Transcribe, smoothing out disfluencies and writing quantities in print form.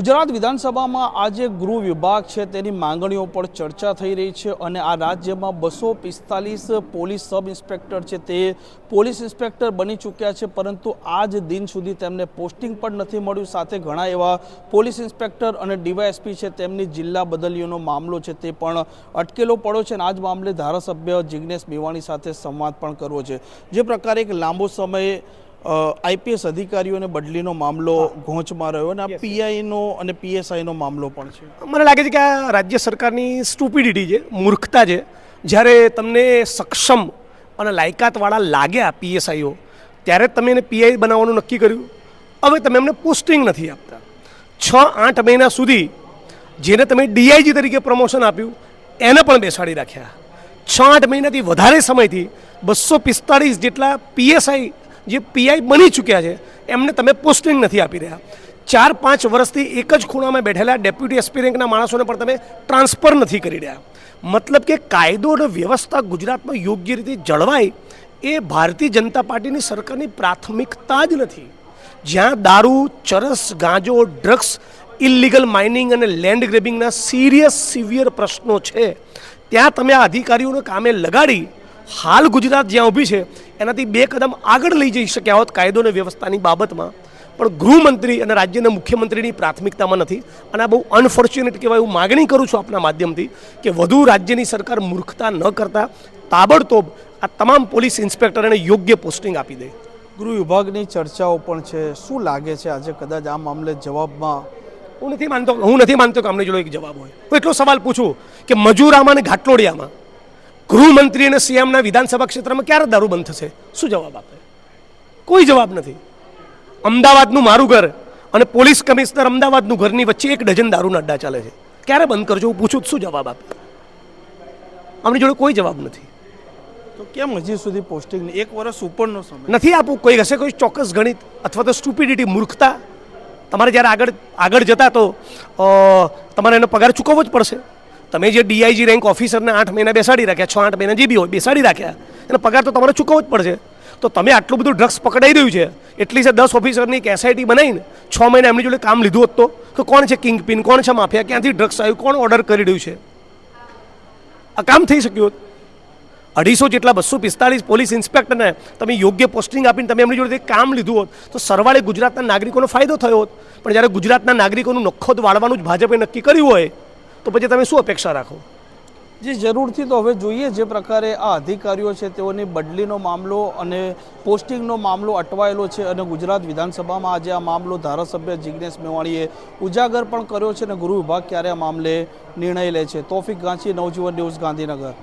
ગુજરાત વિધાનસભામાં આજે ગૃહ વિભાગ છે તેની માંગણીઓ પર ચર્ચા થઈ રહી છે અને આ રાજ્યમાં 245 પોલીસ સબ ઇન્સ્પેક્ટર છે તે પોલીસ ઇન્સ્પેક્ટર બની ચૂક્યા છે, પરંતુ આજ દિન સુધી તેમને પોસ્ટિંગ પણ નથી મળ્યું। સાથે ઘણા એવા પોલીસ ઇન્સ્પેક્ટર અને ડીવાયએસપી છે તેમની જિલ્લા બદલીઓનો મામલો છે તે પણ અટકેલો પડ્યો છે અને આ જ મામલે ધારાસભ્ય જિગ્નેશ મેવાણી સાથે સંવાદ પણ કરવો છે। જે પ્રકારે એક લાંબો સમય આઈપીએસ અધિકારીઓને બદલીનો મામલો ગોંચમાં રહ્યો અને આ પીઆઈનો અને પીએસઆઈનો મામલો પણ છે। મને લાગે છે કે આ રાજ્ય સરકારની સ્ટુપિડિટી છે, મૂર્ખતા છે। જ્યારે તમને સક્ષમ અને લાયકાતવાળા લાગ્યા પીએસઆઈઓ ત્યારે તમે એને પીઆઈ બનાવવાનું નક્કી કર્યું। હવે તમે એમને પોસ્ટિંગ નથી આપતા। 6-8 મહિના સુધી જેને તમે ડીઆઈજી તરીકે પ્રમોશન આપ્યું એને પણ બેસાડી રાખ્યા। 6-8 મહિનાથી વધારે સમયથી 245 જેટલા પીએસઆઈ જે પીઆઈ બની ચૂક્યા છે એમને તમે પોસ્ટિંગ નથી આપી રહ્યા। 4-5 વર્ષથી એક જ ખૂણામાં બેઠેલા ડેપ્યુટી એસપી રેન્કના માણસોને પણ તમે ટ્રાન્સફર નથી કરી રહ્યા। મતલબ કે કાયદો અને વ્યવસ્થા ગુજરાતમાં યોગ્ય રીતે જળવાય એ ભારતીય જનતા પાર્ટીની સરકારની પ્રાથમિકતા જ નથી। જ્યાં દારૂ, ચરસ, ગાંજો, ડ્રગ્સ, ઇલીગલ માઇનિંગ અને લેન્ડ ગ્રેબિંગના સિવિયર પ્રશ્નો છે ત્યાં તમે આ અધિકારીઓને કામે લગાડી હાલ ગુજરાત જ્યાં ઊભી છે એનાથી 2 કદમ આગળ લઈ જઈ શક્યા હોત કાયદો અને વ્યવસ્થાની બાબતમાં, પણ ગૃહમંત્રી અને રાજ્યના મુખ્યમંત્રીની પ્રાથમિકતામાં નથી। અને આ બહુ અનફોર્ચ્યુનેટ કહેવાય। હું માગણી કરું છું આપના માધ્યમથી કે વધુ રાજ્યની સરકાર મૂર્ખતા ન કરતા તાબડતોબ આ તમામ પોલીસ ઇન્સ્પેક્ટરોને યોગ્ય પોસ્ટિંગ આપી દે। ગૃહ વિભાગની ચર્ચાઓ પણ છે, શું લાગે છે આજે કદાચ આ મામલે જવાબમાં? હું નથી માનતો કે અમને જોડે એક જવાબ હોય। હું એટલો સવાલ પૂછું કે મજૂરામાં અને ઘાટલોડિયામાં ગૃહમંત્રી અને સીએમના વિધાનસભા ક્ષેત્રમાં ક્યારે દારૂ બંધ થશે? શું જવાબ આપે? કોઈ જવાબ નથી। અમદાવાદનું મારું ઘર અને પોલીસ કમિશનર અમદાવાદનું ઘરની વચ્ચે 1 ડઝન દારૂના અડ્ડા ચાલે છે, ક્યારે બંધ કરજો? હું પૂછું શું જવાબ આપે? આમની જોડે કોઈ જવાબ નથી। તો કેમ હજી સુધી પોસ્ટિંગ 1 વર્ષ ઉપરનો સમય નથી આપવું? કોઈ હશે કોઈ ચોક્કસ ગણિત અથવા તો સ્ટુપિડિટી, મૂર્ખતા? તમારે જ્યારે આગળ જતા તો તમારે એનો પગાર ચૂકવવો જ પડશે। તમે જે ડીઆઈજી રેન્ક ઓફિસરને 8 મહિના બેસાડી રાખ્યા, 6-8 મહિના જે બી હોય બેસાડી રાખ્યા, એનો પગાર તો તમારે ચૂકવવો જ પડશે। તો તમે આટલું બધું ડ્રગ્સ પકડાઈ રહ્યું છે એટલી છે 10 ઓફિસરની એક એસઆઈટી બનાવીને 6 મહિના એમની જોડે કામ લીધું હોત તો કોણ છે કિંગ પિન, કોણ છે માફિયા, ક્યાંથી ડ્રગ્સ આવ્યું, કોણ ઓર્ડર કરી રહ્યું છે, આ કામ થઈ શક્યું હોત। 250 જેટલા 245 પોલીસ ઇન્સ્પેક્ટરને તમે યોગ્ય પોસ્ટિંગ આપીને તમે એમની જોડે કામ લીધું હોત તો સરવાળે ગુજરાતના નાગરિકોનો ફાયદો થયો હોત। પણ જ્યારે ગુજરાતના નાગરિકોનું નખોદ વાળવાનું જ ભાજપે નક્કી કર્યું હોય તો પછી તમે શું અપેક્ષા રાખો? જે જરૂરથી તો હવે જોઈએ જે પ્રકારે આ અધિકારીઓ છે તેઓની બદલીનો મામલો અને પોસ્ટિંગનો મામલો અટવાયેલો છે અને ગુજરાત વિધાનસભામાં આજે આ મામલો ધારાસભ્ય જિગ્નેશ મેવાણીએ ઉજાગર પણ કર્યો છે અને ગૃહ વિભાગ ક્યારે આ મામલે નિર્ણય લે છે। તોફિક ગાંચી, નવજીવન ન્યૂઝ, ગાંધીનગર।